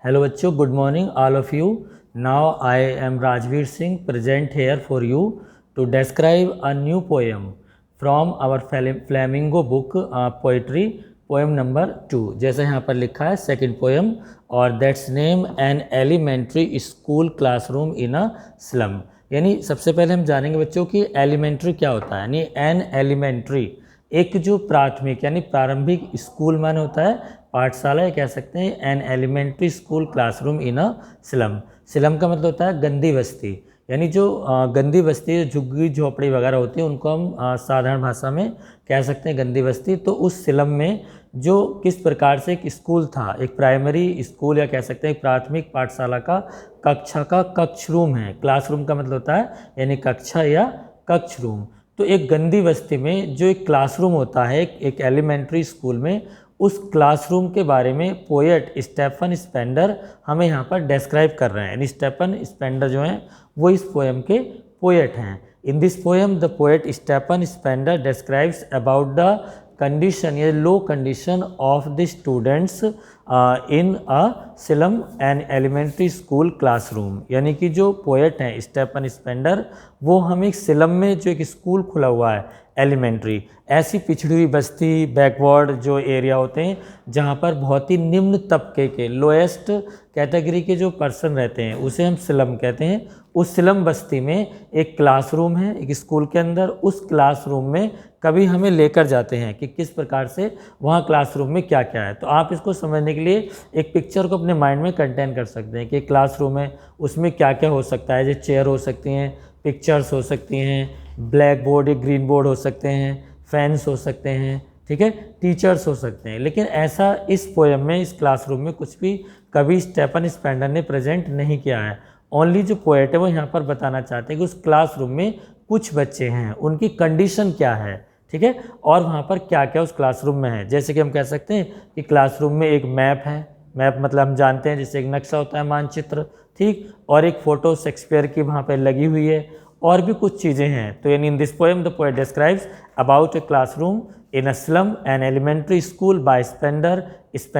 Hello बच्चों, good morning all of you. Now I am Rajveer Singh present here for you to describe a new poem from our Flamingo book poetry poem number 2. जैसे यहाँ पर लिखा है second poem और that's name an elementary school classroom in a slum. यानी सबसे पहले हम जानेंगे बच्चों कि एलिमेंट्री क्या होता है। यानी एन एलिमेंट्री एक जो प्राथमिक यानी प्रारंभिक स्कूल माने होता है पाठशाला, या कह सकते हैं an elementary school classroom in a slum. Slum का मतलब होता है गंदी बस्ती, यानी जो गंदी बस्ती, झुग्गी झोपड़ी वगैरह होती है उनको हम साधारण भाषा में कह सकते हैं गंदी बस्ती। तो उस स्लम में जो किस प्रकार से एक स्कूल था, एक प्राइमरी स्कूल या कह सकते हैं एक प्राथमिक पाठशाला का कक्षा का कक्ष रूम है। क्लासरूम का मतलब होता है यानी कक्षा या कक्ष रूम। तो एक गंदी बस्ती में जो एक क्लासरूम होता है एक एलिमेंट्री स्कूल में, उस क्लासरूम के बारे में पोएट स्टेफन स्पेंडर हमें यहाँ पर डिस्क्राइब कर रहे हैं। यानी स्टेफन स्पेंडर जो हैं वो इस पोएम के पोएट हैं। In this poem the poet Stephen Spender describes about the condition या low condition of the students in a slum and elementary school classroom. यानी कि जो पोएट हैं स्टेफन स्पेंडर वो हमें एक स्लम में जो एक स्कूल खुला हुआ है एलिमेंट्री, ऐसी पिछड़ी हुई बस्ती बैकवर्ड जो एरिया होते हैं जहाँ पर बहुत ही निम्न तबके के लोएस्ट कैटेगरी के जो पर्सन रहते हैं उसे हम स्लम कहते हैं। उस स्लम बस्ती में एक क्लासरूम है एक स्कूल के अंदर। उस क्लासरूम में कभी हमें लेकर जाते हैं कि किस प्रकार से वहाँ क्लासरूम में क्या क्या है। तो आप इसको समझने के लिए एक पिक्चर को अपने माइंड में कंटेन कर सकते हैं कि क्लासरूम है उसमें क्या क्या हो सकता है। जैसे चेयर हो सकती हैं, पिक्चर्स हो सकती हैं, ब्लैक बोर्ड या ग्रीन बोर्ड हो सकते हैं, फैंस हो सकते हैं, ठीक है, टीचर्स हो सकते हैं। लेकिन ऐसा इस पोएम में इस क्लासरूम में कुछ भी कभी स्टेफन स्पेंडर ने प्रेजेंट नहीं किया है। ओनली जो पोएट है वो यहाँ पर बताना चाहते हैं कि उस क्लासरूम में कुछ बच्चे हैं, उनकी कंडीशन क्या है, ठीक है, और वहाँ पर क्या क्या उस क्लासरूम में है। जैसे कि हम कह सकते हैं कि क्लासरूम में एक मैप है, मैप मतलब हम जानते हैं जैसे एक नक्शा होता है मानचित्र, ठीक, और एक फ़ोटो शेक्सपियर की वहाँ पर लगी हुई है, और भी कुछ चीज़ें हैं। तो यानी in this poem the poet describes about a classroom in a slum an elementary school by Spender. Is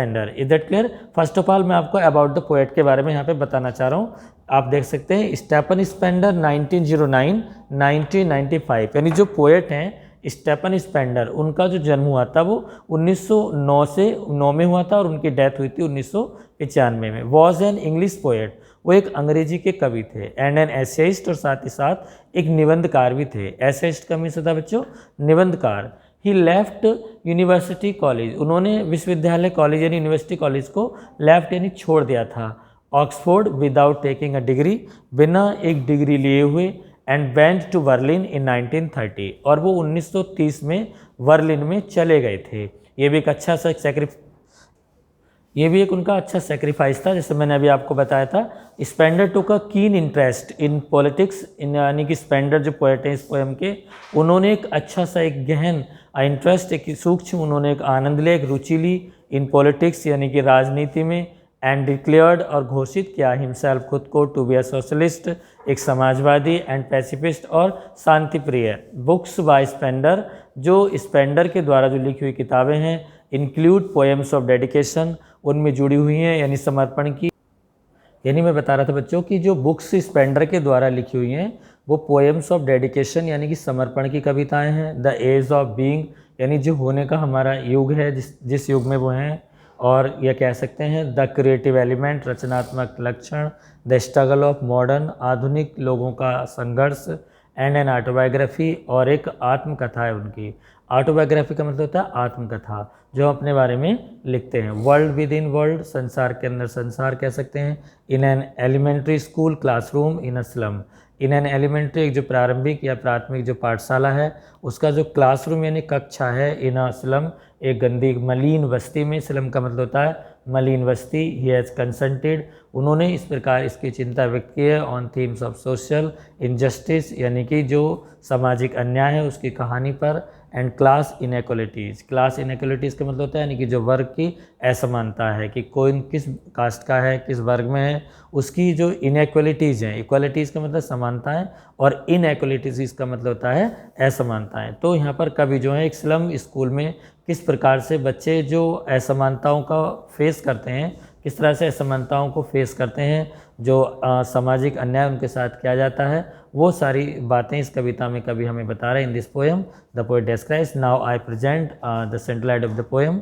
that clear? First of all मैं आपको अबाउट द पोएट के बारे में यहाँ पे बताना चाह रहा हूँ। आप देख सकते हैं स्टेफन स्पेंडर 1909-1995, यानी जो पोएट हैं स्टेफन स्पेंडर उनका जो जन्म हुआ था वो 1909 में हुआ था और उनकी डेथ हुई थी 1995 में। वॉज एन इंग्लिश पोएट, वो एक अंग्रेजी के कवि थे, एंड एन एसेइस्ट, और साथ ही साथ एक निबंधकार भी थे। एसेइस्ट का मीन्स था बच्चों निबंधकार। ही लेफ्ट यूनिवर्सिटी कॉलेज, उन्होंने विश्वविद्यालय कॉलेज यानी यूनिवर्सिटी कॉलेज को लेफ्ट यानी छोड़ दिया था। Oxford without taking a degree, बिना एक डिग्री लिए हुए, and went to Berlin in 1930, और वो 1930 में बर्लिन में चले गए थे। ये भी एक अच्छा सा उनका अच्छा सेक्रीफाइस था। जैसे मैंने अभी आपको बताया था Spender took a keen interest in politics, यानी कि स्पेंडर जो पोएट हैं इस पोएम के, उन्होंने एक अच्छा सा एक गहन इंटरेस्ट, एक सूक्ष्म उन्होंने एक आनंद लिया, एक रुचि ली इन पॉलिटिक्स यानी कि राजनीति में, एंड डिक्लेयर्ड और घोषित किया हिमसेल्फ खुद को टू बी अ सोशलिस्ट, एक समाजवादी, एंड पैसिफिस्ट और शांति प्रिय। बुक्स बाय स्पेंडर, जो स्पेंडर के द्वारा जो लिखी हुई किताबें हैं, इंक्लूड पोएम्स ऑफ डेडिकेशन, उनमें जुड़ी हुई हैं यानी समर्पण की। यानी मैं बता रहा था बच्चों कि जो बुक्स स्पेंडर के द्वारा लिखी हुई हैं वो पोएम्स ऑफ डेडिकेशन यानी कि समर्पण की कविताएं हैं। द एज ऑफ बीइंग, यानी जो होने का हमारा युग है, जिस युग में वो हैं, और यह कह सकते हैं द क्रिएटिव एलिमेंट, रचनात्मक लक्षण, द स्ट्रगल ऑफ मॉडर्न, आधुनिक लोगों का संघर्ष, एंड एन ऑटोबायोग्राफी, और एक आत्मकथा है उनकी। ऑटोबायोग्राफी का मतलब होता है आत्मकथा, जो अपने बारे में लिखते हैं। वर्ल्ड विद इन वर्ल्ड, संसार के अंदर संसार कह सकते हैं। In an elementary school classroom in a slum, in an elementary एक जो प्रारंभिक या प्राथमिक जो पाठशाला है उसका जो क्लासरूम यानी कक्षा है, इन अ स्लम एक गंदी मलिन बस्ती में। स्लम का मतलब होता है मलिन बस्ती। ही हैज़ कंसल्टेड, उन्होंने इस प्रकार इसकी चिंता व्यक्त की है on themes of social injustice, यानी कि जो सामाजिक अन्याय है उसकी कहानी पर, and class inequalities. Class inequalities का मतलब होता है यानी कि जो वर्ग की असमानता है कि कोई किस कास्ट का है, किस वर्ग में है, उसकी जो इनइक्वालिटीज़ हैं। इक्वालिटीज़ का मतलब समानताएं, और इनइक्वालिटीज़ इसका मतलब होता है असमानताएं। तो यहाँ पर कवि जो है एक स्लम स्कूल में किस प्रकार से बच्चे जो असमानताओं का फेस करते हैं, किस तरह से असमानताओं को फेस करते हैं, जो सामाजिक अन्याय उनके साथ किया जाता है, वो सारी बातें इस कविता में कवि हमें बता रहे हैं। In this poem the poet describes, now I present the central idea of the poem.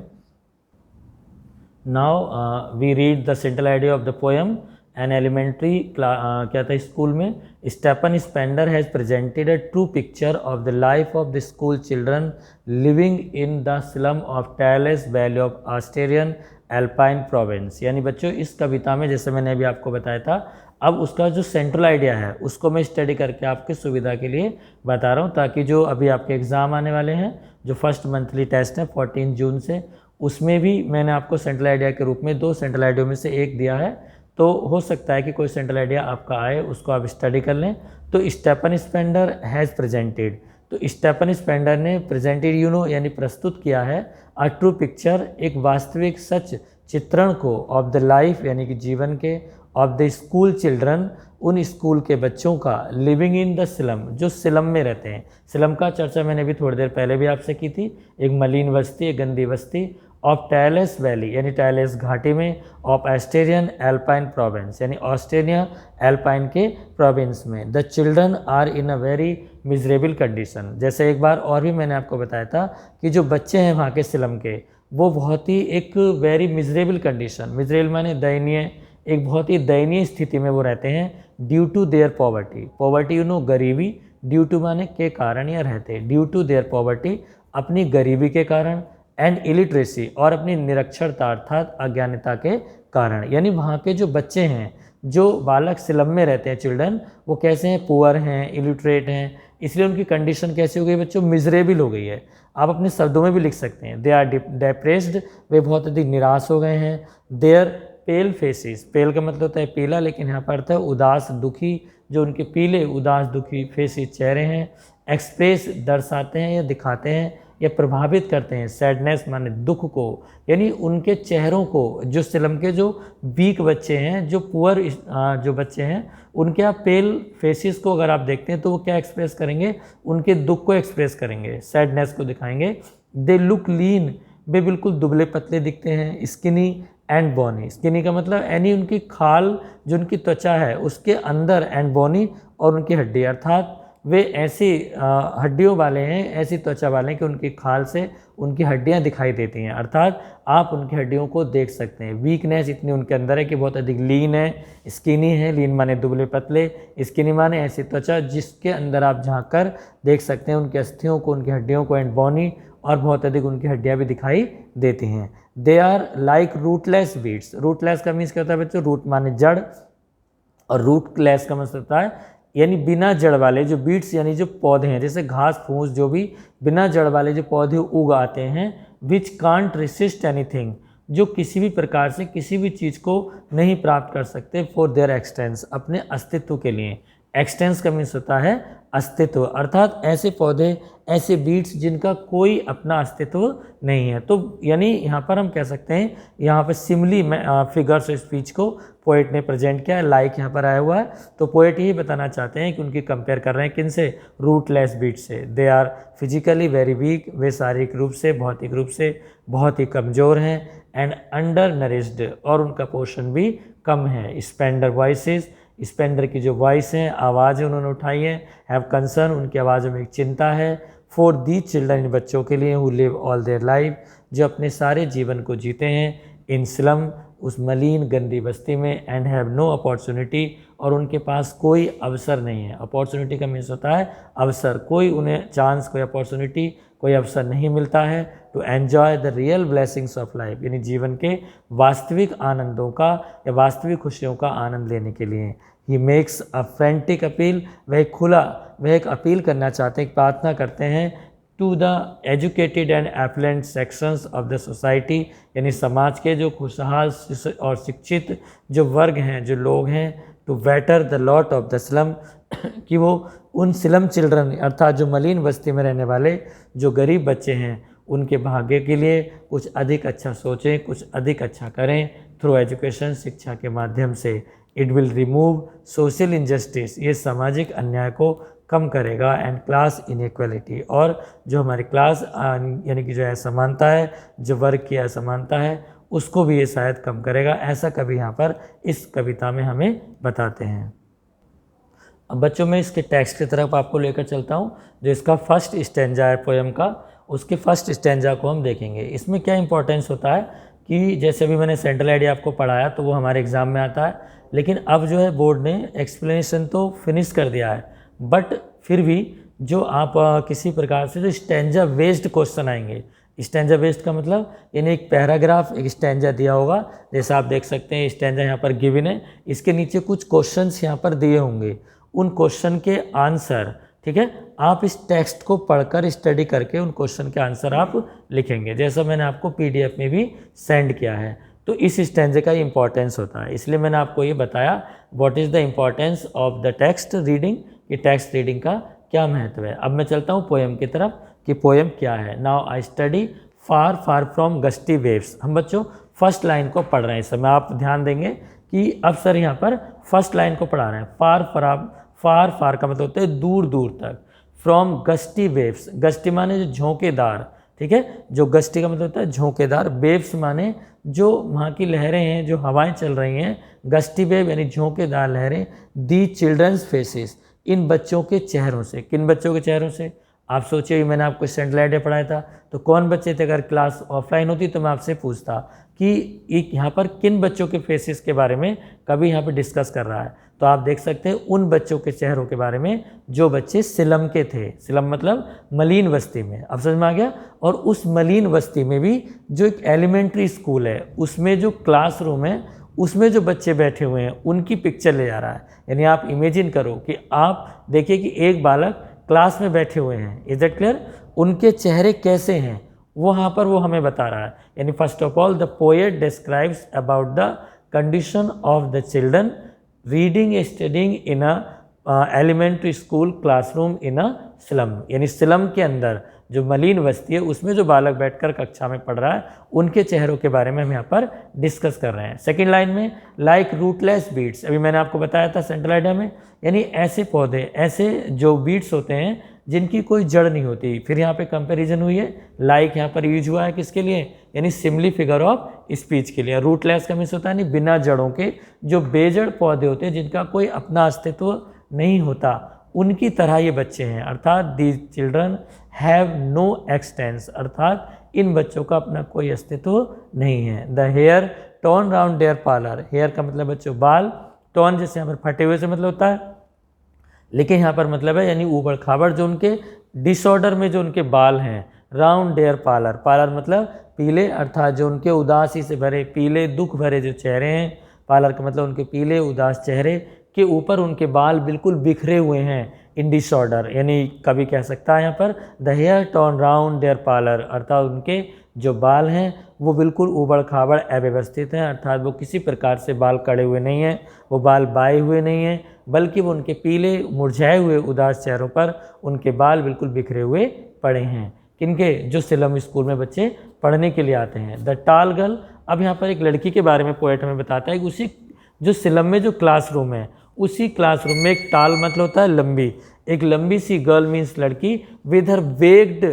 Now we read the central idea of the poem. An elementary क्या था स्कूल में, Stephen Spender has presented a true picture of the life of the school children living in the slum of tales valley of Australian alpine province. यानी बच्चों इस कविता में, जैसे मैंने अभी आपको बताया था, अब उसका जो सेंट्रल आइडिया है उसको मैं स्टडी करके आपकी सुविधा के लिए बता रहा हूँ, ताकि जो अभी आपके एग्ज़ाम आने वाले हैं, जो फर्स्ट मंथली टेस्ट है 14 जून से, उसमें भी मैंने आपको सेंट्रल आइडिया के रूप में 2 सेंट्रल आइडिया में से एक दिया है। तो हो सकता है कि कोई सेंट्रल आइडिया आपका आए, उसको आप स्टडी कर लें। तो स्टेफन स्पेंडर हैज़ प्रेजेंटेड, तो स्टेफन स्पेंडर ने प्रेजेंटेड यानी प्रस्तुत किया है अ ट्रू पिक्चर, एक वास्तविक सच चित्रण को, ऑफ द लाइफ यानी कि जीवन के, ऑफ द स्कूल चिल्ड्रन उन स्कूल के बच्चों का, लिविंग इन द स्लम जो स्लम में रहते हैं। स्लम का चर्चा मैंने भी थोड़ी देर पहले भी आपसे की थी, एक मलिन बस्ती, एक गंदी बस्ती, ऑफ टैलेस वैली यानी टैलेस घाटी में, ऑफ ऑस्ट्रेलियन एल्पाइन प्रोविंस यानी ऑस्ट्रेलिया एल्पाइन के प्रोविंस में। The children are in a very miserable condition. जैसे एक बार और भी मैंने आपको बताया था कि जो बच्चे हैं वहाँ के स्लम के, वो बहुत ही एक वेरी मिजरेबल कंडीशन, मिजरेबल माने दयनीय, एक बहुत ही दयनीय स्थिति में वो रहते हैं, due to their poverty. Poverty गरीबी, ड्यू टू माने के कारण या रहते, ड्यू टू देयर पॉवर्टी अपनी गरीबी के कारण, एंड इलिटरेसी और अपनी निरक्षरता अर्थात अज्ञानता के कारण। यानी वहाँ के जो बच्चे हैं, जो बालक स्लम में रहते हैं, चिल्ड्रन, वो कैसे हैं, पुअर हैं, इलिटरेट हैं, इसलिए उनकी कंडीशन कैसी हो गई बच्चों, मिजरेबल हो गई है। आप अपने शब्दों में भी लिख सकते हैं, दे आर डिप्रेस्ड, वे बहुत अधिक निराश हो गए हैं। देयर पेल फेसेस, पेल का मतलब होता है पीला, लेकिन यहाँ पर अर्थ है उदास दुखी, जो उनके पीले उदास दुखी फेसेस चेहरे हैं। एक्सप्रेस दर्शाते हैं या दिखाते हैं या प्रभावित करते हैं, सैडनेस माने दुख को, यानी उनके चेहरों को, जो स्लम के जो वीक बच्चे हैं, जो पुअर जो बच्चे हैं, उनके आप पेल फेसेस को अगर आप देखते हैं तो वो क्या एक्सप्रेस करेंगे, उनके दुख को एक्सप्रेस करेंगे, सैडनेस को दिखाएंगे। दे लुक लीन, वे बिल्कुल दुबले पतले दिखते हैं। स्किनी एंड बॉनी, स्किनी का मतलब यानी उनकी खाल, जो उनकी त्वचा है उसके अंदर, एंड बॉनी और उनकी हड्डी, अर्थात वे ऐसी हड्डियों वाले हैं, ऐसी त्वचा वाले हैं कि उनकी खाल से उनकी हड्डियां दिखाई देती हैं, अर्थात आप उनकी हड्डियों को देख सकते हैं। वीकनेस इतनी उनके अंदर है कि बहुत अधिक लीन है, स्किनी है, लीन माने दुबले पतले, स्किनी माने ऐसी त्वचा जिसके अंदर आप झाँक कर देख सकते हैं उनकी अस्थियों को, उनकी हड्डियों को, एंड बॉनी, और बहुत अधिक उनकी हड्डियाँ भी दिखाई देती हैं। They are like rootless beads. Rootless का मीन्स क्या होता है बच्चों, रूट माने जड़, और रूटलेस का मतलब होता है यानी बिना जड़ वाले, जो बीट्स यानी जो पौधे हैं, जैसे घास फूस, जो भी बिना जड़ वाले जो पौधे उग आते हैं, विच कांट रेसिस्ट एनीथिंग, जो किसी भी प्रकार से किसी भी चीज़ को नहीं प्राप्त कर सकते, फॉर देयर एक्सटेंस, अपने अस्तित्व के लिए। एक्सटेंस का मीन्स होता है अस्तित्व, अर्थात ऐसे पौधे, ऐसे बीट्स जिनका कोई अपना अस्तित्व नहीं है। तो यानी यहाँ पर हम कह सकते हैं, यहाँ पर सिमली फिगर्स ऑफ स्पीच को पोएट ने प्रेजेंट किया है, लाइक यहाँ पर आया हुआ है। तो पोएट यही बताना चाहते हैं कि उनकी कंपेयर कर रहे हैं किन से, रूटलेस बीट से। They are physically very weak, वे शारीरिक रूप से, भौतिक रूप से बहुत ही कमज़ोर हैं। एंड अंडर नरिश्ड, और उनका पोषण भी कम है। स्पेंडर वॉइसेस, स्पेंडर की जो वॉइस हैं, आवाज़ें उन्होंने उठाई हैं, हैव कंसर्न, उनकी आवाज़ों में एक चिंता है। फॉर दी चिल्ड्रन, इन बच्चों के लिए, who live all their life, जो अपने सारे जीवन को जीते हैं, इन स्लम, उस मलिन गंदी बस्ती में, एंड हैव नो अपॉर्चुनिटी, और उनके पास कोई अवसर नहीं है। अपॉर्चुनिटी का मीन्स होता है अवसर, कोई उन्हें चांस, कोई अपॉर्चुनिटी, कोई अवसर नहीं मिलता है to enjoy the real blessings of life, यानी जीवन के वास्तविक आनंदों का या वास्तविक खुशियों का आनंद लेने के लिए। He makes a frantic appeal, वह एक अपील करना चाहते हैं, एक प्रार्थना करते हैं, to the educated and affluent sections of the society, यानी समाज के जो खुशहाल और शिक्षित जो वर्ग हैं, जो लोग हैं, to better the lot of the slum, कि वो उन स्लम चिल्ड्रन अर्थात जो मलिन बस्ती में रहने वाले जो गरीब बच्चे हैं, उनके भाग्य के लिए कुछ अधिक अच्छा सोचें, कुछ अधिक अच्छा करें थ्रू एजुकेशन, शिक्षा के माध्यम से। It will remove social injustice, ये सामाजिक अन्याय को कम करेगा, एंड क्लास इनइक्वालिटी, और जो हमारी क्लास यानी कि जो असमानता है, जो वर्ग की असमानता है, उसको भी ये शायद कम करेगा, ऐसा कभी यहाँ पर इस कविता में हमें बताते हैं। अब बच्चों मैं इसके टेक्स्ट की तरफ आपको लेकर चलता हूँ। जो इसका फर्स्ट स्टैंजा है पोएम का, उसके फर्स्ट स्टैंजा को हम देखेंगे। इसमें क्या इंपॉर्टेंस होता है कि जैसे अभी मैंने सेंट्रल आइडिया आपको पढ़ाया तो वो हमारे एग्ज़ाम में आता है, लेकिन अब जो है बोर्ड ने एक्सप्लेनेशन तो फिनिश कर दिया है, बट फिर भी जो आप किसी प्रकार से जो स्टैंजा बेस्ड क्वेश्चन आएंगे, स्टैंजा बेस्ड का मतलब यानी एक पैराग्राफ एक स्टैंजा दिया होगा, जैसे आप देख सकते हैं स्टैंजा यहाँ पर गिवन है, इसके नीचे कुछ क्वेश्चंस यहाँ पर दिए होंगे, उन क्वेश्चन के आंसर, ठीक है, आप इस टेक्स्ट को पढ़कर स्टडी करके उन क्वेश्चन के आंसर आप लिखेंगे, जैसा मैंने आपको पीडीएफ में भी सेंड किया है। तो इस स्टैंजे का इंपॉर्टेंस होता है, इसलिए मैंने आपको ये बताया what is the importance of the text reading, कि टेक्स्ट रीडिंग का क्या महत्व है। अब मैं चलता हूँ पोएम की तरफ कि पोएम क्या है। Now I study far far from gusty waves. हम बच्चों फर्स्ट लाइन को पढ़ रहे हैं इस समय, आप ध्यान देंगे कि अब सर यहाँ पर फर्स्ट लाइन को पढ़ा रहे हैं। फार फार का मतलब होता है दूर दूर तक, फ्रॉम गस्टी वेव्स, गस्टी माने जो झोंकेदार, ठीक है, जो गस्टी का मतलब होता है झोंकेदार, वेव्स माने जो वहाँ की लहरें हैं, जो हवाएं चल रही हैं, गस्टी वेव यानी झोंकेदार लहरें, दी चिल्ड्रंस फेसेस, इन बच्चों के चेहरों से। किन बच्चों के चेहरों से? आप सोचिए मैंने आपको सेंट्रल आइडिया पढ़ाया था तो कौन बच्चे थे, अगर क्लास ऑफलाइन होती तो मैं आपसे पूछता कि एक यहाँ पर किन बच्चों के फेसेस के बारे में कभी यहाँ पर डिस्कस कर रहा है, तो आप देख सकते हैं उन बच्चों के चेहरों के बारे में जो बच्चे सिलम के थे। सिलम मतलब मलिन बस्ती में, अब समझ में आ गया। और उस मलिन बस्ती में भी जो एक एलिमेंट्री स्कूल है उसमें जो क्लासरूम है उसमें जो बच्चे बैठे हुए हैं उनकी पिक्चर ले जा रहा है। यानी आप इमेजिन करो कि आप देखिए कि एक बालक क्लास में बैठे हुए हैं, इज इट क्लियर, उनके चेहरे कैसे हैं वहाँ पर वो हमें बता रहा है। यानी first of all the poet describes about the condition of the children reading studying in a elementary school classroom in a slum, यानी स्लम के अंदर जो मलिन बस्ती है उसमें जो बालक बैठकर कक्षा में पढ़ रहा है उनके चेहरों के बारे में हम यहाँ पर डिस्कस कर रहे हैं। सेकंड लाइन में लाइक रूटलेस बीड्स, अभी मैंने आपको बताया था सेंट्रल आइडिया में, यानी ऐसे पौधे, ऐसे जो बीड्स होते हैं जिनकी कोई जड़ नहीं होती। फिर यहाँ पे कंपैरिजन हुई है, लाइक यहाँ पर यूज हुआ है किसके लिए, यानी सिमिली फिगर ऑफ स्पीच के लिए। रूटलेस का मीन्स होता है नहीं बिना जड़ों के, जो बेजड़ पौधे होते हैं जिनका कोई अपना अस्तित्व नहीं होता, उनकी तरह ये बच्चे हैं। अर्थात these children have no existence, अर्थात इन बच्चों का अपना कोई अस्तित्व नहीं है। The hair torn round their pallor, hair का मतलब बच्चों बाल, टर्न जैसे यहाँ पर फटे हुए से मतलब होता है, लेकिन यहाँ पर मतलब है यानी ऊबड़ खाबड़ जो उनके डिसऑर्डर में जो उनके बाल हैं, राउंड डेयर पार्लर, पार्लर मतलब पीले, अर्थात जो उनके उदासी से भरे पीले दुख भरे जो चेहरे हैं, पार्लर का मतलब उनके पीले उदास चेहरे के ऊपर उनके बाल बिल्कुल बिखरे हुए हैं इन डिसऑर्डर, यानी कभी कह सकता है यहाँ पर the hair torn round their pallor, अर्थात उनके जो बाल हैं वो बिल्कुल ऊबड़ खाबड़ अव्यवस्थित हैं, अर्थात वो किसी प्रकार से बाल कड़े हुए नहीं हैं, वो बाल बाए हुए नहीं हैं, बल्कि वो उनके पीले मुरझाए हुए उदास चेहरों पर उनके बाल बिल्कुल बिखरे हुए पड़े हैं। किनके? जो सिलम स्कूल में बच्चे पढ़ने के लिए आते हैं। द टाल गर्ल, अब यहाँ पर एक लड़की के बारे में पोएट हमें बताता है कि उसी जो सिलम में जो क्लासरूम है उसी क्लासरूम में एक टाल मतलब होता है लंबी, एक लंबी सी गर्ल मीन्स लड़की विद हर वेग्ड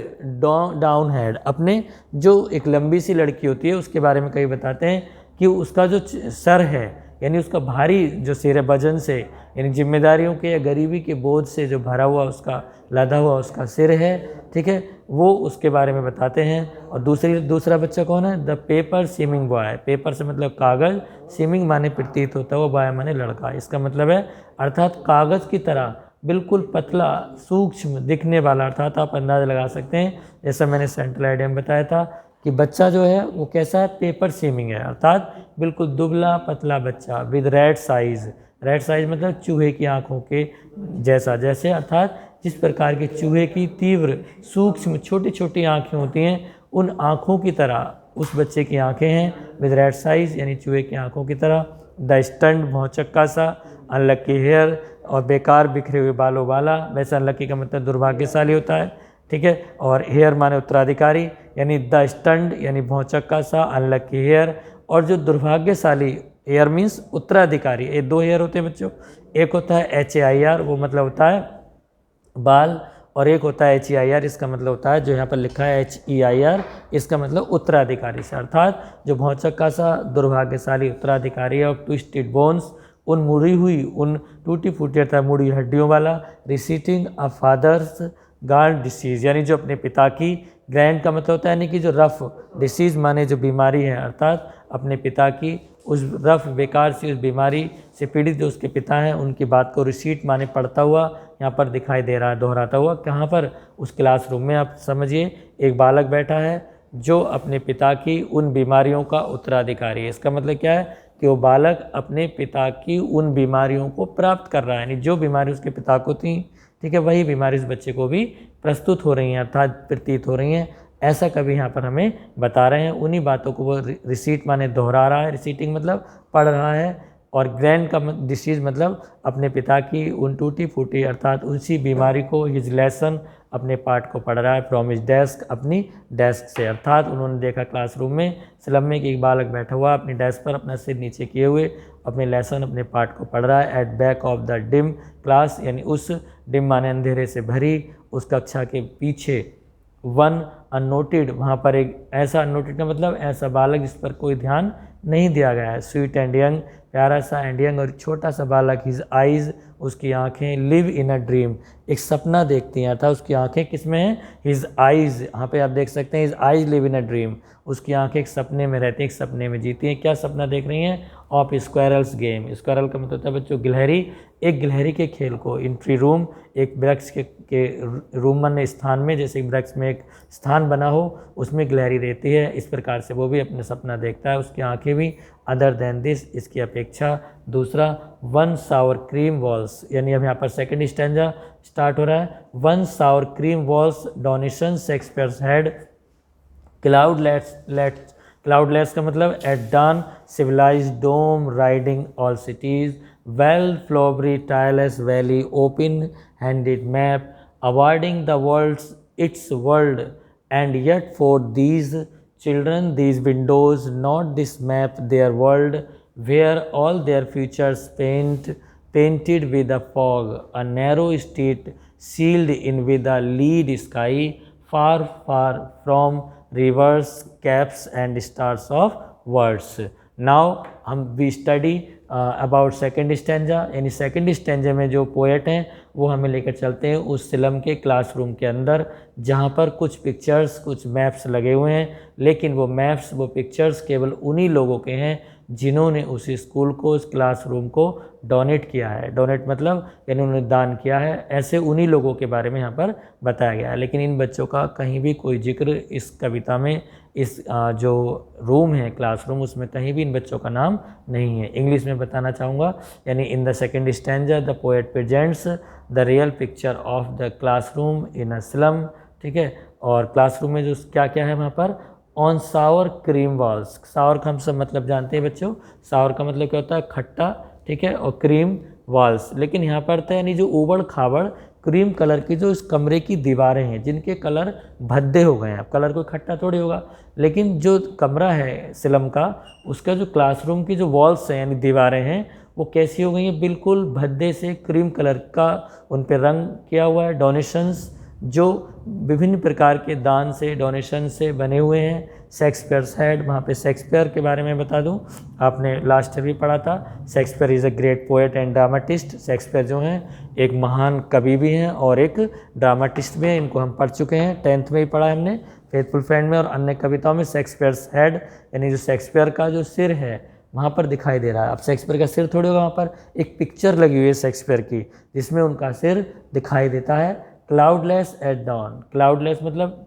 डाउन हेड, अपने जो एक लंबी सी लड़की होती है उसके बारे में कई बताते हैं कि उसका जो सर है यानी उसका भारी जो सिर है वजन से, यानी जिम्मेदारियों के या गरीबी के बोझ से जो भरा हुआ उसका लदा हुआ उसका सिर है, ठीक है, वो उसके बारे में बताते हैं। और दूसरा बच्चा कौन है? The paper seeming boy, paper से मतलब कागज़, सीमिंग माने प्रतीत होता है, वो बॉय माने लड़का, इसका मतलब है अर्थात कागज़ की तरह बिल्कुल पतला सूक्ष्म दिखने वाला, अर्थात आप अंदाज़ा लगा सकते हैं जैसा मैंने सेंट्रल आइडिया में बताया था कि बच्चा जो है वो कैसा है, पेपर सीमिंग है, अर्थात बिल्कुल दुबला पतला बच्चा, with red size, red size मतलब चूहे की आँखों के जैसा, जैसे अर्थात जिस प्रकार के चूहे की तीव्र सूक्ष्म छोटी छोटी आँखें होती हैं उन आँखों की तरह उस बच्चे की आँखें हैं, विद रेड साइज यानी चूहे की आँखों की तरह। द स्टंट भौचक्का सा, अनलक्की हेयर और बेकार बिखरे हुए बालों वाला, वैसे अनलक्की का मतलब दुर्भाग्यशाली होता है, ठीक है, और हेयर माने उत्तराधिकारी, यानी द स्टंट यानी भौचक्का सा, अनलक्की हेयर, और जो दुर्भाग्यशाली हेयर मीन्स उत्तराधिकारी, ये दो हेयर होते हैं बच्चों, एक होता है HAIR वो मतलब होता है बाल, और एक होता है HEIR, इसका मतलब होता है जो यहाँ पर लिखा है HEIR, इसका मतलब उत्तराधिकारी से, अर्थात जो बहुत चक्का सा दुर्भाग्यशाली उत्तराधिकारी है। और ट्विस्टेड बोन्स, उन मुड़ी हुई, उन टूटी फूटी अर्थात मुड़ी हड्डियों वाला। रिसीटिंग अ फादर्स गार्ड डिसीज, यानी जो अपने पिता की, ग्रैंड का मतलब होता है यानी कि जो रफ, डिसीज माने जो बीमारी है, अर्थात अपने पिता की उस रफ बेकार सी उस बीमारी से पीड़ित जो उसके पिता हैं उनकी बात को रिसीट माने पढ़ता हुआ यहाँ पर दिखाई दे रहा है, दोहराता हुआ। कहाँ पर? उस क्लासरूम में। आप समझिए एक बालक बैठा है जो अपने पिता की उन बीमारियों का उत्तराधिकारी है। इसका मतलब क्या है कि वो बालक अपने पिता की उन बीमारियों को प्राप्त कर रहा है, यानी जो बीमारी उसके पिता को थी, ठीक है, वही बीमारी उस बच्चे को भी प्रस्तुत हो रही हैं अर्थात प्रतीत हो रही हैं। ऐसा कभी यहाँ पर हमें बता रहे हैं, उन्हीं बातों को वो रिसीट माने दोहरा रहा है, रिसीटिंग मतलब पढ़ रहा है। और ग्रैंड का डिसीज मतलब अपने पिता की उन टूटी फूटी अर्थात उसी बीमारी को, हिज लेसन अपने पाठ को पढ़ रहा है, फ्रॉम हिज डेस्क अपनी डेस्क से, अर्थात उन्होंने देखा क्लासरूम में स्लम में कि एक बालक बैठा हुआ अपनी डेस्क पर अपना सिर नीचे किए हुए अपने लेसन अपने पाठ को पढ़ रहा है। At back of the dim class, यानी उस डिम माने अंधेरे से भरी उस कक्षा के पीछे, वन अननोटेड, वहाँ पर एक ऐसा, अननोटेड का मतलब ऐसा बालक जिस पर कोई ध्यान नहीं दिया गया है, स्वीट एंड यंग, प्यारा सा एंड यंग, और छोटा सा बालक, हिज आइज़ उसकी आंखें, लिव इन अ ड्रीम एक सपना देखती हैं, अर्थात उसकी आंखें किस में हैं? हिज आइज़, यहाँ पे आप देख सकते हैं his eyes live in a dream, उसकी आंखें एक सपने में रहती हैं, एक सपने में जीती हैं। क्या सपना देख रही हैं? ऑफ स्क्वायरल्स गेम, स्क्वायरल का मतलब होता है बच्चों गिलहरी, एक गिलहरी के खेल को। इन ट्री रूम, एक वृक्ष के रूम मन स्थान में, जैसे वृक्ष में एक स्थान बना हो उसमें गिलहरी रहती है, इस प्रकार से वो भी अपने सपना देखता है, उसकी आंखें भी। अदर देन दिस, इसकी अपेक्षा। दूसरा, वन सावर क्रीम वॉल्स, यानी अब यहाँ पर सेकंड स्टैंजा स्टार्ट हो रहा है। On sour cream walls donation Shakespeare's head, cloudless का मतलब at dawn, civilized dome riding all cities, well flowery tireless valley, open handed map, avoiding the world's its world, and yet for these children these windows, not this map their world, where all their futures painted with a fog, a narrow street sealed in with a lead sky, far far from rivers, caps and stars of words. Now we study about second stanza, यानी second stanza में जो poet हैं वो हमें लेकर चलते हैं उस सिलम के क्लासरूम के अंदर, जहाँ पर कुछ पिक्चर्स, कुछ मैप्स लगे हुए हैं, लेकिन वो मैप्स, वो पिक्चर्स केवल उन्हीं लोगों के हैं जिन्होंने उस स्कूल को, उस क्लासरूम को डोनेट किया है। डोनेट मतलब यानी उन्होंने दान किया है, ऐसे उन्हीं लोगों के बारे में यहाँ पर बताया गया है। लेकिन इन बच्चों का कहीं भी कोई जिक्र इस कविता में, इस जो रूम है क्लासरूम, उसमें कहीं भी इन बच्चों का नाम नहीं है। इंग्लिश में बताना चाहूँगा, यानी in the second stanza the poet presents the real picture of the classroom in a slum, ठीक है। और क्लासरूम में जो क्या क्या है वहाँ पर, ऑन सावर क्रीम वॉल्स, सावर का हम सब मतलब जानते हैं बच्चों, सावर का मतलब क्या होता है? खट्टा, ठीक है, और क्रीम वॉल्स, लेकिन यहाँ पर था यानी जो ऊबड़ खाबड़ क्रीम कलर की जो इस कमरे की दीवारें हैं जिनके कलर भद्दे हो गए हैं। अब कलर कोई खट्टा थोड़ी होगा, लेकिन जो कमरा है सिलम का, उसका जो क्लासरूम की जो वॉल्स हैं यानी दीवारें हैं वो कैसी हो गई हैं? बिल्कुल भद्दे से क्रीम कलर का उन पर रंग किया हुआ है। डोनेशंस जो विभिन्न प्रकार के दान से, डोनेशन से बने हुए हैं। शेक्सपियर्स हेड, वहाँ पे शेक्सपियर के बारे में बता दूँ, आपने लास्ट ईयर भी पढ़ा था। Shakespeare is a great poet and dramatist. Shakespeare जो हैं एक महान कवि भी हैं और एक ड्रामाटिस्ट भी हैं, इनको हम पढ़ चुके हैं, 10th में ही पढ़ा है हमने फेथफुल फ्रेंड में और अन्य कविताओं में। शेक्सपियर्स हेड यानी जो शेक्सपियर का जो सिर है वहाँ पर दिखाई दे रहा है। अब शेक्सपियर का सिर थोड़ी होगा, वहाँ पर एक पिक्चर लगी हुई है शेक्सपियर की जिसमें उनका सिर दिखाई देता है। क्लाउडलेस एट डॉन, क्लाउडलेस मतलब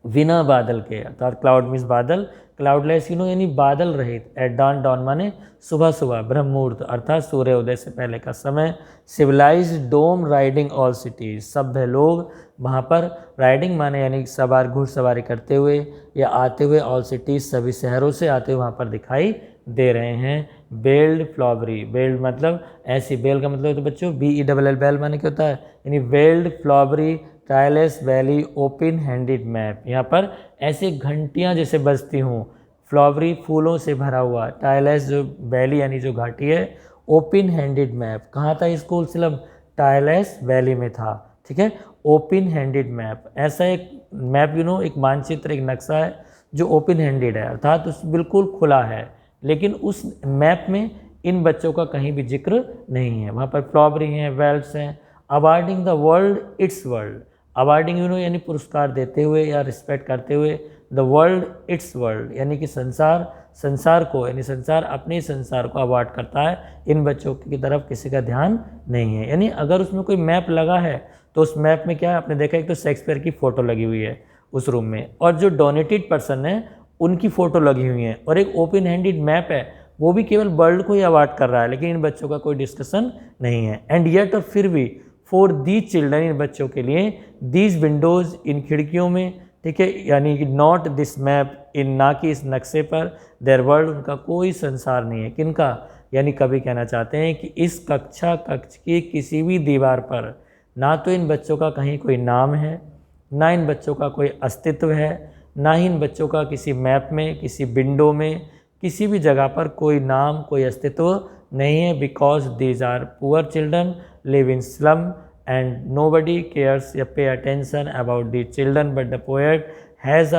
बिना बादल के, अर्थात क्लाउड मीन्स बादल, क्लाउडलेस यानी बादल रहित। एट डॉन, डॉन माने सुबह सुबह, ब्रह्म मुहूर्त अर्थात सूर्योदय से पहले का समय। सिविलाइज्ड डोम राइडिंग ऑल सिटीज़, सभ्य लोग वहाँ पर, राइडिंग माने यानी सवार, घुड़सवारी करते हुए या आते हुए, ऑल सिटीज़ सभी शहरों से आते हुए वहाँ पर दिखाई दे रहे हैं। बेल्ड फ्लॉबरी, बेल्ड मतलब ऐसी, बेल का मतलब तो बच्चों BELL, बेल माने क्या होता है? यानी belled flowery tireless valley open handed map, यहाँ पर ऐसे घंटियाँ जैसे बजती हों, फ्लॉबरी फूलों से भरा हुआ, टायरलेस जो वैली यानी जो घाटी है, ओपन हैंडेड मैप, कहाँ था स्कूल सिलम? टायरलेस वैली में था, ठीक है। ओपन हैंडेड मैप, ऐसा एक मैप एक मानचित्र, एक नक्शा है जो ओपन हैंडेड है, अर्थात उस बिल्कुल खुला है, लेकिन उस मैप में इन बच्चों का कहीं भी जिक्र नहीं है। वहाँ पर फ्लॉवरिंग है, वेल्स हैं, awarding the world it's world, awarding यानी पुरस्कार देते हुए या रिस्पेक्ट करते हुए, द वर्ल्ड इट्स वर्ल्ड यानी कि संसार को, यानी संसार अपने संसार को अवार्ड करता है, इन बच्चों की तरफ किसी का ध्यान नहीं है। यानी अगर उसमें कोई मैप लगा है तो उस मैप में क्या है, आपने देखा एक तो शेक्सपियर की फ़ोटो लगी हुई है उस रूम में, और जो डोनेटेड पर्सन है उनकी फ़ोटो लगी हुई है, और एक ओपन हैंडेड मैप है, वो भी केवल वर्ल्ड को ही अवार्ड कर रहा है, लेकिन इन बच्चों का कोई डिस्कशन नहीं है। एंड येट, और फिर भी, फॉर दीज चिल्ड्रन, इन बच्चों के लिए, दीज विंडोज़, इन खिड़कियों में, ठीक है, यानी कि नॉट दिस मैप, इन ना कि इस नक्शे पर, देयर वर्ल्ड, उनका कोई संसार नहीं है। किनका, यानी कवि कहना चाहते हैं कि इस कक्ष की किसी भी दीवार पर ना तो इन बच्चों का कहीं कोई नाम है, ना इन बच्चों का कोई अस्तित्व है, ना ही इन बच्चों का किसी मैप में, किसी विंडो में, किसी भी जगह पर कोई नाम, कोई अस्तित्व नहीं है। Because these are poor children live in slum and nobody cares या pay attention about these children, but the poet has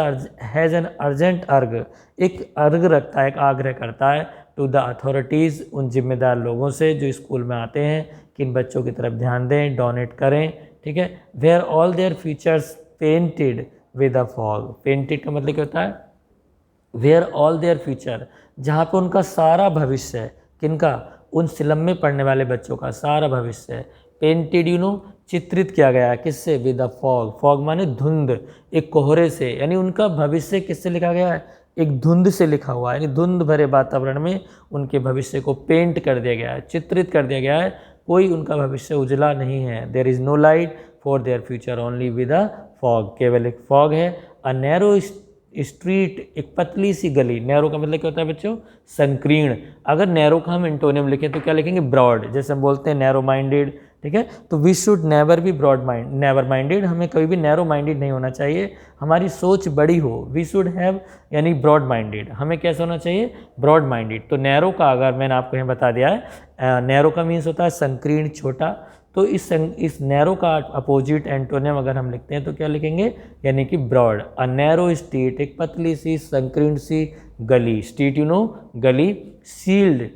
an urgent urge, एक अर्ग रखता है, एक आग्रह करता है, टू द अथॉरिटीज़, उन जिम्मेदार लोगों से जो स्कूल में आते हैं, कि इन बच्चों की तरफ ध्यान दें, डोनेट करें, ठीक है। Where all their features painted with a fog, painted का मतलब क्या होता है, वेयर ऑल देयर फ्यूचर, जहाँ पे उनका सारा भविष्य है, किनका, उन सिलम में पढ़ने वाले बच्चों का सारा भविष्य है, पेंटेड चित्रित किया गया है, किससे, विद अ फॉग, फॉग माने धुंध, एक कोहरे से, यानी उनका भविष्य किससे लिखा गया है, एक धुंध से लिखा हुआ है, यानी धुंध भरे वातावरण में उनके भविष्य को पेंट कर दिया गया है, चित्रित कर दिया गया है, कोई उनका भविष्य उजला नहीं है। There is no light for their future only with a fog, केवल एक फॉग है। अ नैरो स्ट्रीट, एक पतली सी गली, नैरो का मतलब क्या होता है बच्चों, संकीर्ण, अगर नैरो का हम एंटोनियम लिखें तो क्या लिखेंगे, ब्रॉड, जैसे हम बोलते हैं नैरो माइंडेड, ठीक है। तो we should never be never minded, हमें कभी भी नैरो माइंडेड नहीं होना चाहिए, हमारी सोच बड़ी हो। वी शुड हैव, यानी ब्रॉड माइंडेड, हमें कैसे होना चाहिए, ब्रॉड माइंडेड। तो नैरो का अगर मैंने आपको यहाँ बता दिया है, नैरो का मीन्स होता है संकीर्ण, छोटा, तो इस नैरो का अपोजिट एंटोनियम अगर हम लिखते हैं तो क्या लिखेंगे, यानी कि ब्रॉड। अ नैरो स्ट्रीट, एक पतली सी संकीर्ण सी गली, स्ट्रीट गली, sealed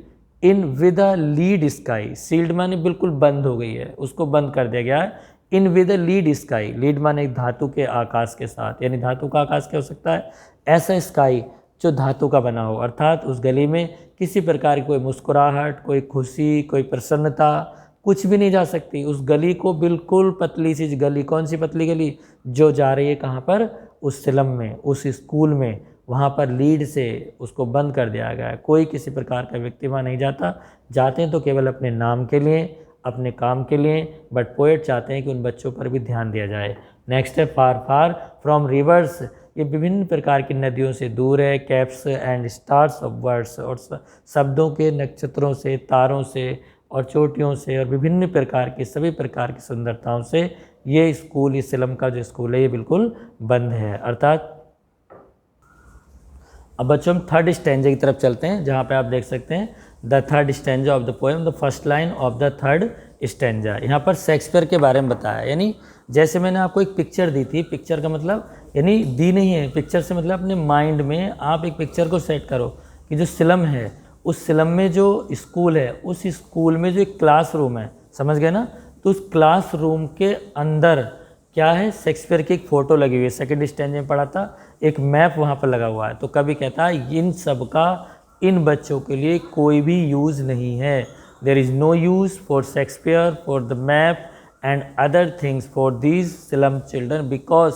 in with a lead sky, sealed माने बिल्कुल बंद हो गई है, उसको बंद कर दिया गया है, इन with a lead sky, lead माने एक धातु के आकाश के साथ, यानी धातु का आकाश क्या हो सकता है, ऐसा स्काई जो धातु का बना हो, अर्थात उस गली में किसी प्रकार की कोई मुस्कुराहट, कोई खुशी, कोई प्रसन्नता कुछ भी नहीं जा सकती। उस गली को बिल्कुल पतली सी गली, कौन सी पतली गली, जो जा रही है कहाँ पर, उस सिलम में, उस स्कूल में, वहाँ पर लीड से उसको बंद कर दिया गया है, कोई किसी प्रकार का व्यक्ति वहाँ नहीं जाता, जाते हैं तो केवल अपने नाम के लिए, अपने काम के लिए, बट पोएट चाहते हैं कि उन बच्चों पर भी ध्यान दिया जाए। नेक्स्ट है फार फार फ्रॉम रिवर्स, ये विभिन्न प्रकार की नदियों से दूर है, caps and stars of words, और शब्दों के, नक्षत्रों से, तारों से और चोटियों से और विभिन्न प्रकार की, सभी प्रकार की सुंदरताओं से ये स्कूल, इस सिलम का जो स्कूल है ये बिल्कुल बंद है। अर्थात अब बच्चों हम थर्ड स्टैंजा की तरफ चलते हैं, जहाँ पे आप देख सकते हैं the third stanza of the poem, the first line of the third stanza. यहाँ पर शेक्सपियर के बारे में बताया, यानी जैसे मैंने आपको एक पिक्चर दी थी, पिक्चर का मतलब यानी दी नहीं है, पिक्चर से मतलब अपने माइंड में आप एक पिक्चर को सेट करो कि जो सिलम है, उस सिलम में जो स्कूल है, उस स्कूल में जो एक क्लासरूम है, समझ गए ना, तो उस क्लासरूम के अंदर क्या है, शेक्सपियर की एक फ़ोटो लगी हुई है, सेकंड स्टैंजा में पढ़ा था, एक मैप वहाँ पर लगा हुआ है। तो कभी कहता है इन सब का इन बच्चों के लिए कोई भी यूज़ नहीं है, there is no use for Shakespeare, for the map and other things for these slum children because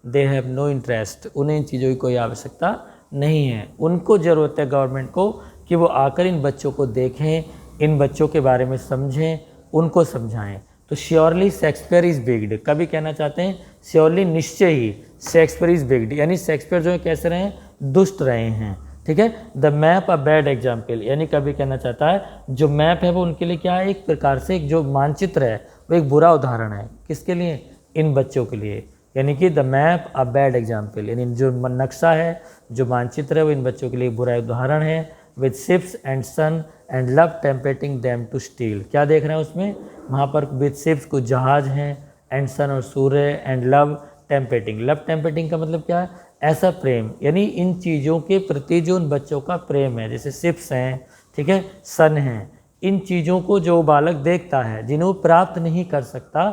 they have no interest, उन्हें इन चीज़ों की कोई आवश्यकता नहीं है। उनको ज़रूरत है गवर्नमेंट को कि वो आकर इन बच्चों को देखें, इन बच्चों के बारे में समझें, उनको समझाएं। तो श्योरली शेक्सपियर इज़ बिग्ड, कभी कहना चाहते हैं श्योरली, निश्चय ही शेक्सपियर इज़ बिग्ड, यानी शेक्सपियर जो है कैसे रहे हैं, दुष्ट रहे हैं, ठीक है। The map a bad example, यानी कभी कहना चाहता है जो मैप है वो उनके लिए क्या है, एक प्रकार से एक जो मानचित्र है वो एक बुरा उदाहरण है, किसके लिए, इन बच्चों के लिए, यानी कि the map a bad example, यानी जो नक्शा है, जो मानचित्र है वो इन बच्चों के लिए बुरा उदाहरण है। With ships and sun and love tempting them to steal, क्या देख रहे हैं उसमें, वहाँ पर विद शिप्स कुछ जहाज हैं, एंड सन और सूर्य, एंड लव टेम्पेटिंग। लव टेम्पेटिंग का मतलब क्या है? ऐसा प्रेम, यानी इन चीज़ों के प्रति जो उन बच्चों का प्रेम है, जैसे शिप्स हैं, ठीक है, सन हैं, इन चीज़ों को जो बालक देखता है जिन्हें वो प्राप्त नहीं कर सकता,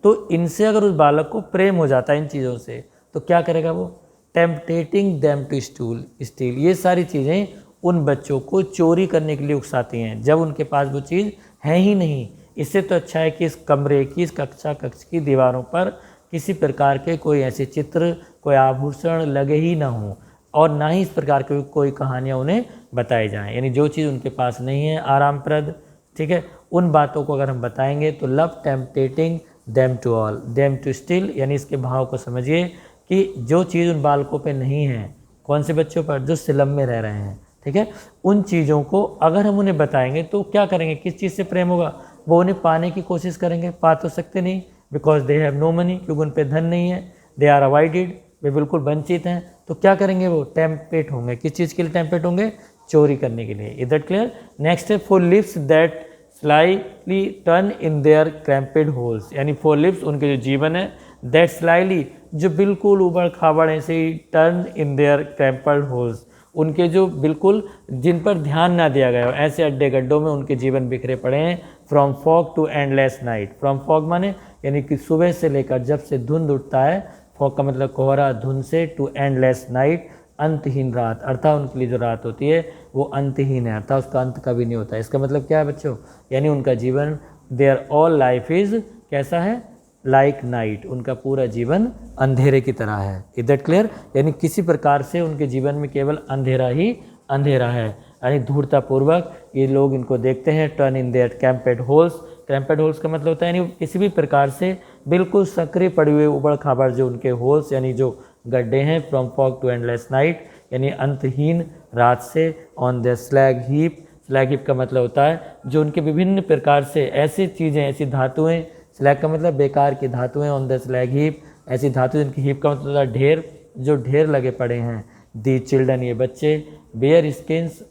तो इनसे अगर उस बालक को प्रेम हो जाता है इन चीज़ों से, तो क्या करेगा वो? टेम्पटेटिंग देम टू स्टील। ये सारी चीज़ें उन बच्चों को चोरी करने के लिए उकसाती हैं जब उनके पास वो चीज़ है ही नहीं। इससे तो अच्छा है कि इस कमरे की, इस कक्ष की दीवारों पर किसी प्रकार के कोई ऐसे चित्र, कोई आभूषण लगे ही ना हों, और ना ही इस प्रकार की कोई कहानियाँ उन्हें बताई जाएं। यानी जो चीज़ उनके पास नहीं है आरामप्रद, ठीक है, उन बातों को अगर हम बताएंगे तो लव टेम्पटेटिंग देम टू स्टिल, यानी इसके भाव को समझिए कि जो चीज़ उन बालकों पे नहीं है, कौन से बच्चों पर? जो सिलम में रह रहे हैं, ठीक है, उन चीज़ों को अगर हम उन्हें बताएंगे तो क्या करेंगे? किस चीज़ से प्रेम होगा? वो उन्हें पाने की कोशिश करेंगे। पा तो सकते नहीं, because they have no money, क्योंकि उन पर धन नहीं है। दे आर अवॉइडेड, वे बिल्कुल वंचित हैं। तो क्या करेंगे? वो टेम्पेट होंगे। किस चीज़ के लिए टेम्पेट होंगे? चोरी करने के लिए। Is that clear? नेक्स्ट है for lips that slyly turn in their cramped holes, यानी फॉर लिप्स उनके जो जीवन है, दैट स्लाइली जो बिल्कुल उबड़ खाबड़ ऐसे ही, turn in their cramped holes, उनके जो बिल्कुल जिन पर ध्यान ना दिया गया हो, ऐसे अड्डे गड्ढों में उनके जीवन बिखरे पड़े हैं। From fog to endless night. From fog माने यानी कि सुबह से लेकर जब से धुंध उठता है, फॉग का मतलब कोहरा, धुंध से, टू एंडलेस नाइट, अंतहीन रात, अर्थात उनके लिए जो रात होती है वो अंतहीन है, अर्थात उसका अंत कभी नहीं होता। इसका मतलब क्या है बच्चों? यानी उनका जीवन, देयर ऑल लाइफ इज कैसा है? लाइक नाइट, उनका पूरा जीवन अंधेरे की तरह है। Is that clear? यानी किसी प्रकार से उनके जीवन में केवल अंधेरा ही अंधेरा है, यानी धूर्तापूर्वक ये लोग इनको देखते हैं। Turn in their cramped holes. Cramped holes का मतलब होता है यानी किसी भी प्रकार से बिल्कुल सक्रिय पड़े हुए उबड़ खाबड़ जो उनके होल्स यानी जो गड्ढे हैं। From fog to endless night, यानी अंतहीन रात से। On the slag heap. Slag heap का मतलब होता है जो उनके विभिन्न प्रकार से ऐसी चीज़ें, ऐसी धातुएं, स्लैग का मतलब बेकार की धातुएं, ऑन द स्लैग हीप, ऐसी धातु जिनकी हीप का मतलब होता है ढेर, जो ढेर लगे पड़े हैं। दी चिल्ड्रन, ये बच्चे। बेयर स्किन्स,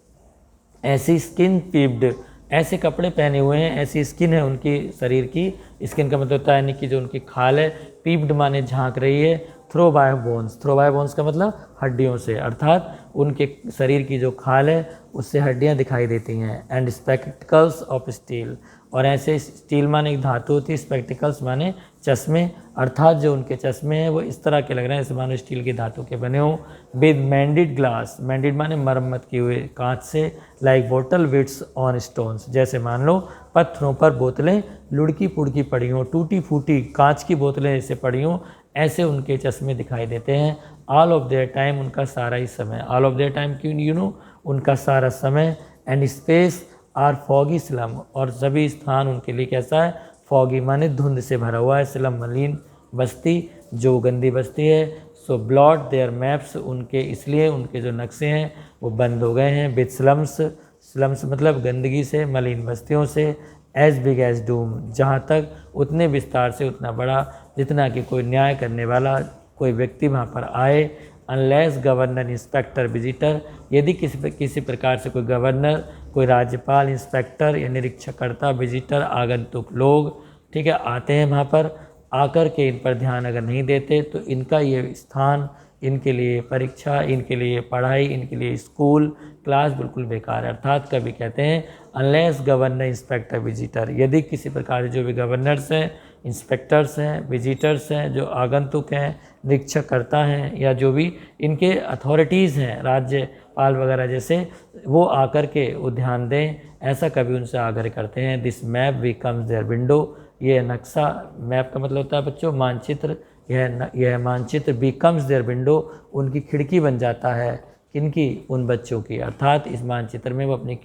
ऐसी स्किन पीप्ड, ऐसे कपड़े पहने हुए हैं, ऐसी स्किन है उनकी शरीर की। स्किन का मतलब होता है यानी कि जो उनकी खाल है, पीप्ड माने झांक रही है। Through by bones, through by bones का मतलब हड्डियों से, अर्थात उनके शरीर की जो खाल है उससे हड्डियां दिखाई देती हैं। एंड स्पेक्टिकल्स ऑफ स्टील, और ऐसे स्टील माने एक धातु होती है, स्पेक्टिकल्स माने चश्मे, अर्थात जो उनके चश्मे हैं वो इस तरह के लग रहे हैं जैसे मानो स्टील की धातु के बने हों। विद मैंडेड ग्लास, मैंडेड माने मरम्मत किए हुए कांच से। Like bottle bits on stones, जैसे मान लो पत्थरों पर बोतलें लुढ़की पुड़की पड़ी हों, टूटी फूटी कांच की बोतलें जैसे पड़ी हों, ऐसे उनके चश्मे दिखाई देते हैं। ऑल ऑफ देयर टाइम, उनका सारा ही समय। ऑल ऑफ देयर टाइम क्यों? यू नो, उनका सारा समय। And space are foggy slum, और सभी स्थान उनके लिए कैसा है? फॉगी माने धुंध से भरा हुआ है। स्लम मलिन बस्ती, जो गंदी बस्ती है। सो ब्लॉट देयर मैप्स, उनके इसलिए उनके जो नक्शे हैं वो बंद हो गए हैं। विद स्लम्स, स्लम्स मतलब गंदगी से, मलिन बस्तियों से। एज बिग एज डूम, जहाँ तक उतने विस्तार से, उतना बड़ा जितना कि कोई न्याय करने वाला कोई व्यक्ति वहाँ पर आए। अनलेस गवर्नर इंस्पेक्टर विजिटर, यदि किसी प्रकार से कोई गवर्नर, कोई राज्यपाल, इंस्पेक्टर या निरीक्षकर्ता, विजिटर आगंतुक लोग, ठीक है, आते हैं वहाँ पर, आकर के इन पर ध्यान अगर नहीं देते तो इनका ये स्थान, इनके लिए परीक्षा, इनके लिए पढ़ाई, इनके लिए स्कूल क्लास बिल्कुल बेकार है। अर्थात कभी कहते हैं अनलेस गवर्नर इंस्पेक्टर विजिटर, यदि किसी प्रकार जो भी गवर्नर्स हैं, इंस्पेक्टर्स हैं, विजिटर्स हैं, जो आगंतुक हैं, निरीक्षकर्ता हैं, या जो भी इनके अथॉरिटीज़ हैं, राज्यपाल वगैरह जैसे, वो आकर के वो ध्यान दें, ऐसा कभी उनसे आग्रह करते हैं। This map becomes their window, ये नक्शा, मैप का मतलब होता है बच्चों मानचित्र, यह मानचित्र बिकम्स देयर विंडो, उनकी खिड़की बन जाता है। किनकी? उन बच्चों की, अर्थात इस मानचित्र में वो अपनी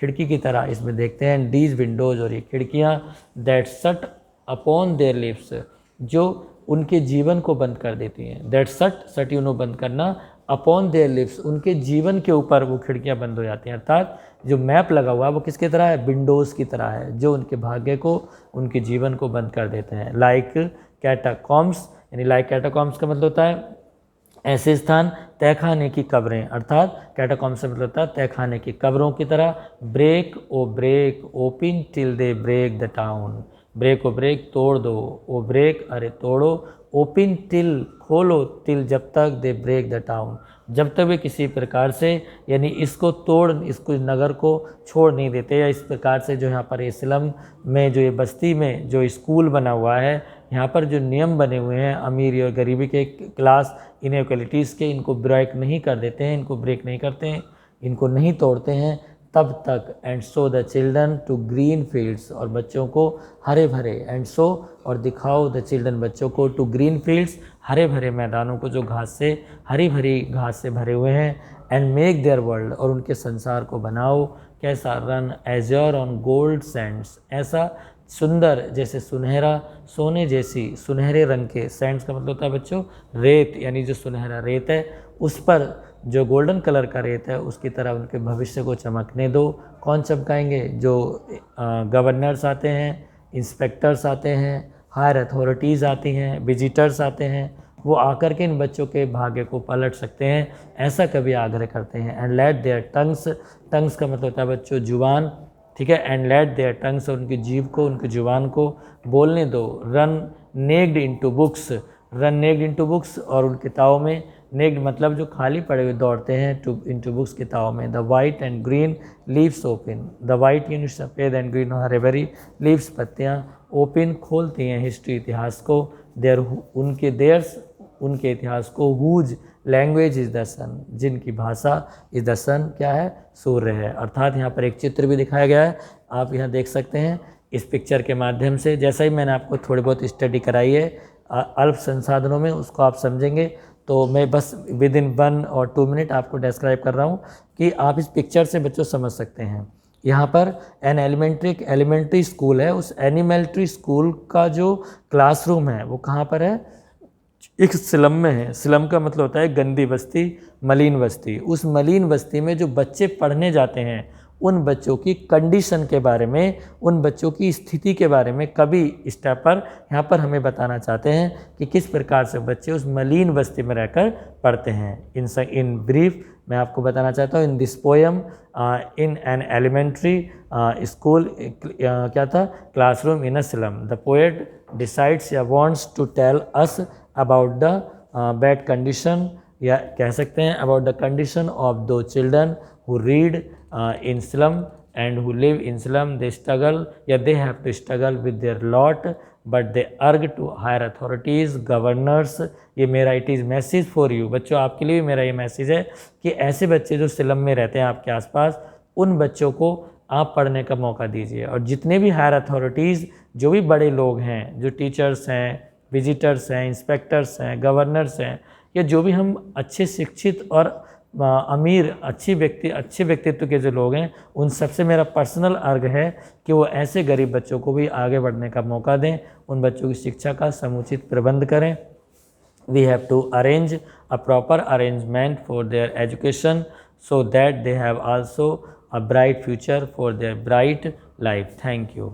खिड़की की तरह इसमें देखते हैं। डीज विंडोज़, और ये खिड़कियाँ, that shut upon their lips, जो उनके जीवन को बंद कर देती हैं। दैट शट यू नो बंद करना, अपॉन देयर लिप्स, उनके जीवन के ऊपर वो खिड़कियाँ बंद हो जाती हैं। अर्थात जो मैप लगा हुआ है वो किसकी तरह है? विंडोज़ की तरह है, जो उनके भाग्य को, उनके जीवन को बंद कर देते हैं। लाइक कैटाकॉम्स, यानी लाइक कैटाकॉम्स का मतलब होता है ऐसे स्थान, तहखाने की कब्रें, अर्थात कैटाकॉम्स से मतलब होता है तहखाने की कब्रों की तरह। Break open till they break the town, break को ब्रेक, तोड़ दो, ओ ब्रेक अरे तोड़ो, ओपन टिल खोलो, टिल जब तक दे ब्रेक द टाउन, जब तक वे किसी प्रकार से यानी इसको इसको नगर को छोड़ नहीं देते, या इस प्रकार से जो यहाँ पर इस्लाम में जो ये बस्ती में जो स्कूल बना हुआ है, यहाँ पर जो नियम बने हुए हैं अमीरी और गरीबी के, क्लास इनइक्वालिटीज़ के, इनको ब्रेक नहीं कर देते हैं, इनको ब्रेक नहीं करते हैं, इनको नहीं तोड़ते हैं तब तक। And show the children to green fields, और बच्चों को हरे भरे, एंड शो और दिखाओ द चिल्ड्रन बच्चों को, टू ग्रीन फील्ड्स हरे भरे मैदानों को जो घास से हरी भरी घास से भरे हुए हैं, एंड मेक देयर वर्ल्ड और उनके संसार को बनाओ कैसा, run azure on gold Sands, ऐसा सुंदर जैसे सुनहरा सोने जैसी सुनहरे रंग के, सैंड्स का मतलब होता है बच्चों रेत, यानी जो सुनहरा रेत है उस पर जो गोल्डन कलर का रेत है उसकी तरह उनके भविष्य को चमकने दो। कौन चमकाएंगे? जो गवर्नर्स आते हैं, इंस्पेक्टर्स आते हैं, हायर अथॉरिटीज़ आती हैं, विजिटर्स आते हैं, वो आकर के इन बच्चों के भाग्य को पलट सकते हैं, ऐसा कभी आग्रह करते हैं। And let their tongues, tongues का मतलब होता है बच्चों जुबान, ठीक है, एंड लेट देयर टंग्स, उनकी जीभ को, उनकी जुबान को बोलने दो। Run naked into books, run naked into books, और उन किताबों में, नेक्ड मतलब जो खाली पड़े हुए दौड़ते हैं, टू इनटू बुक्स किताबों में। The white and green leaves open, the white यानी सफ़ेद, एंड ग्रीन हरे भरी, लीव्स पत्तियाँ, ओपन खोलती हैं, हिस्ट्री इतिहास को, देयर उनके देयर्स उनके इतिहास को, हुज लैंग्वेज इज़ द सन, जिनकी भाषा इज़ द सन क्या है, सूर्य है। अर्थात यहाँ पर एक चित्र भी दिखाया गया है, आप यहाँ देख सकते हैं इस पिक्चर के माध्यम से। जैसा ही मैंने आपको थोड़ी बहुत स्टडी कराई है अल्प संसाधनों में, उसको आप समझेंगे, तो मैं बस विद इन 1 और 2 मिनट आपको डिस्क्राइब कर रहा हूँ कि आप इस पिक्चर से बच्चों समझ सकते हैं। यहाँ पर एन एलिमेंट्री स्कूल है, उस एलिमेंट्री स्कूल का जो क्लासरूम है वो कहाँ पर है, एक स्लम में है। स्लम का मतलब होता है गंदी बस्ती, मलिन बस्ती। उस मलिन बस्ती में जो बच्चे पढ़ने जाते हैं उन बच्चों की कंडीशन के बारे में, उन बच्चों की स्थिति के बारे में कवि स्टेप पर यहाँ पर हमें बताना चाहते हैं कि किस प्रकार से बच्चे उस मलिन बस्ती में रहकर पढ़ते हैं। इन ब्रीफ मैं आपको बताना चाहता हूँ, in this poem in an elementary school क्या था, classroom in a slum, the poet decides या wants to tell us about the bad condition, या कह सकते हैं about the condition of those children who read in slum and who live in slum. They struggle, yeah, they have to struggle with their lot, but they urge to higher authorities, governors. ये मेरा it is message for you, बच्चों आपके लिए भी मेरा ये message है कि ऐसे बच्चे जो स्लम में रहते हैं आपके आसपास, उन बच्चों को आप पढ़ने का मौका दीजिए। और जितने भी हायर अथॉरिटीज़, जो भी बड़े लोग हैं, जो टीचर्स हैं, विजिटर्स हैं, इंस्पेक्टर्स हैं, गवर्नर्स हैं, या जो भी हम अच्छे शिक्षित और अमीर अच्छे व्यक्तित्व के जो लोग हैं, उन सबसे मेरा पर्सनल अर्ग है कि वो ऐसे गरीब बच्चों को भी आगे बढ़ने का मौका दें, उन बच्चों की शिक्षा का समुचित प्रबंध करें। We have to arrange a proper arrangement for their education so that they have also a bright future for their bright life. Thank you.